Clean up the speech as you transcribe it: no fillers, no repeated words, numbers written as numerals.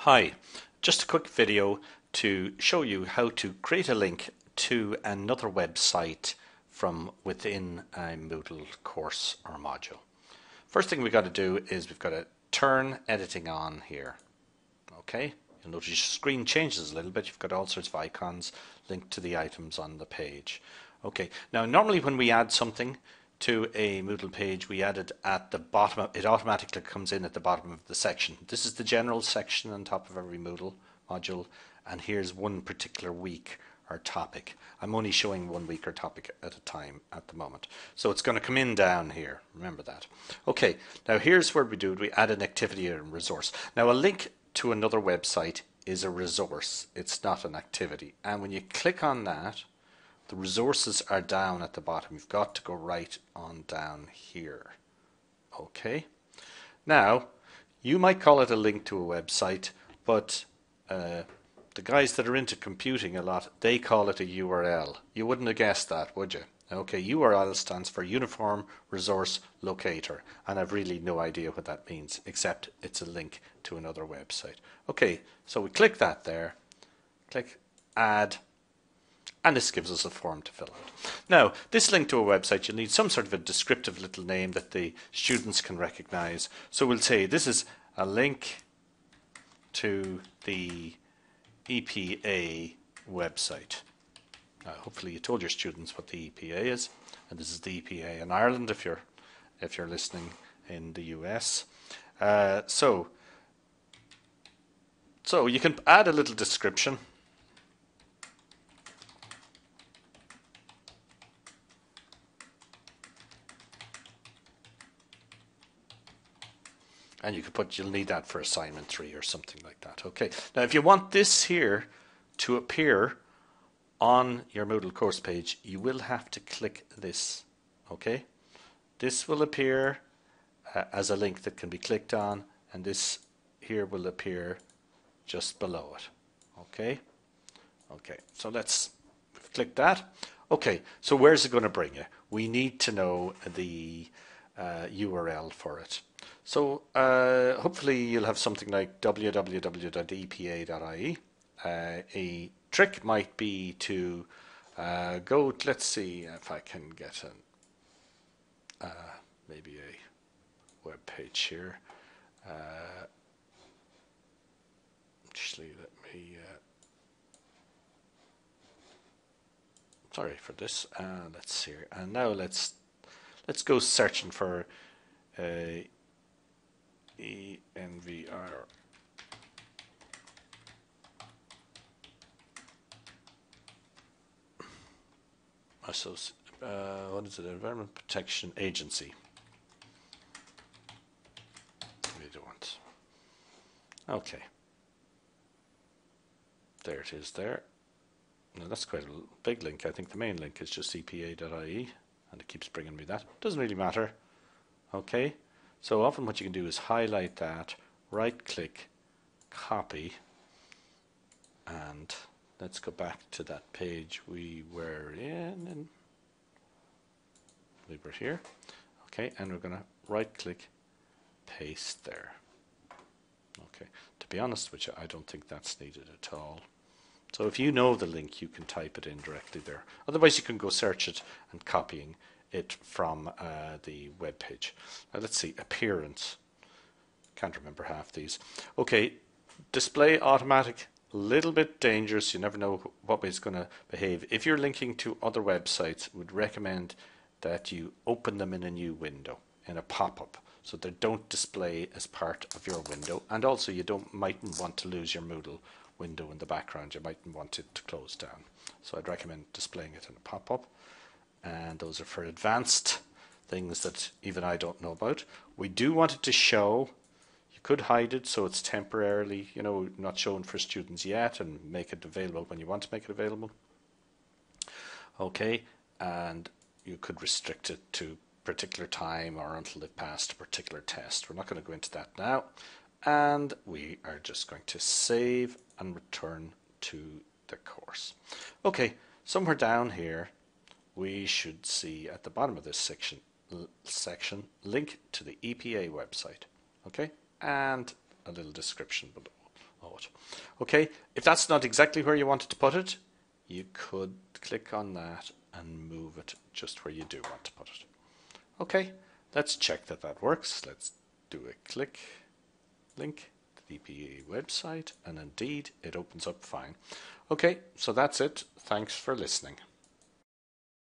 Hi, just a quick video to show you how to create a link to another website from within a Moodle course or module. First thing we've got to do is we've got to turn editing on here. Okay, you'll notice your screen changes a little bit. You've got all sorts of icons linked to the items on the page. Okay, now normally when we add something to a Moodle page, we add it at the bottom. It automatically comes in at the bottom of the section. This is the general section on top of every Moodle module, and here's one particular week or topic. I'm only showing 1 week or topic at a time at the moment, so it's going to come in down here. Remember that. Okay, now here's where we do it. We add an activity or a resource. Now a link to another website is a resource. It's not an activity, and when you click on that, the resources are down at the bottom. You've got to go right on down here. Okay. Now, you might call it a link to a website, but the guys that are into computing a lot, they call it a URL. You wouldn't have guessed that, would you? Okay, URL stands for Uniform Resource Locator, and I've really no idea what that means, except it's a link to another website. Okay, so we click that there, click Add, and this gives us a form to fill out. Now, this link to a website, you'll need some sort of a descriptive little name that the students can recognize. So we'll say this is a link to the EPA website. Now, hopefully you told your students what the EPA is, and this is the EPA in Ireland if you're listening in the US. So you can add a little description. And you could put, you'll need that for assignment 3 or something like that. Okay. Now, if you want this here to appear on your Moodle course page, you will have to click this. Okay. This will appear as a link that can be clicked on, and this here will appear just below it. Okay. Okay. So let's click that. Okay. So where's it going to bring you? We need to know the URL for it. So hopefully you'll have something like www.epa.ie. A trick might be to go, let's see if I can get maybe a web page here. Actually, let me, sorry for this, let's see here. And now let's go searching for ENVR. What is it? Environment Protection Agency. We don't. Okay. There it is there. Now that's quite a big link. I think the main link is just epa.ie, and it keeps bringing me that. Doesn't really matter. Okay. So often what you can do is highlight that, right click, copy, and let's go back to that page we were in, and we were here. Okay, and we're going to right click, paste there. Okay, to be honest with you, I don't think that's needed at all. So if you know the link, you can type it in directly there. Otherwise you can go search it and copying it from the web page. Now let's see, appearance. Can't remember half these. Okay, display automatic, a little bit dangerous. You never know what way it's going to behave. If you're linking to other websites, would recommend that you open them in a new window, in a pop-up, so they don't display as part of your window. And also you mightn't want to lose your Moodle window in the background. You mightn't want it to close down. So I'd recommend displaying it in a pop-up. And those are for advanced things that even I don't know about. We do want it to show. You could hide it so it's temporarily, not shown for students yet, and make it available when you want to make it available. Okay, and you could restrict it to particular time or until they've passed a particular test. We're not going to go into that now. And we are just going to save and return to the course. Okay, somewhere down here we should see at the bottom of this section link to the EPA website. Okay, and a little description below. Okay, if that's not exactly where you wanted to put it, you could click on that and move it just where you do want to put it. Okay, let's check that that works. Let's do a click link to the DPE website, and indeed it opens up fine. Okay, so that's it. Thanks for listening.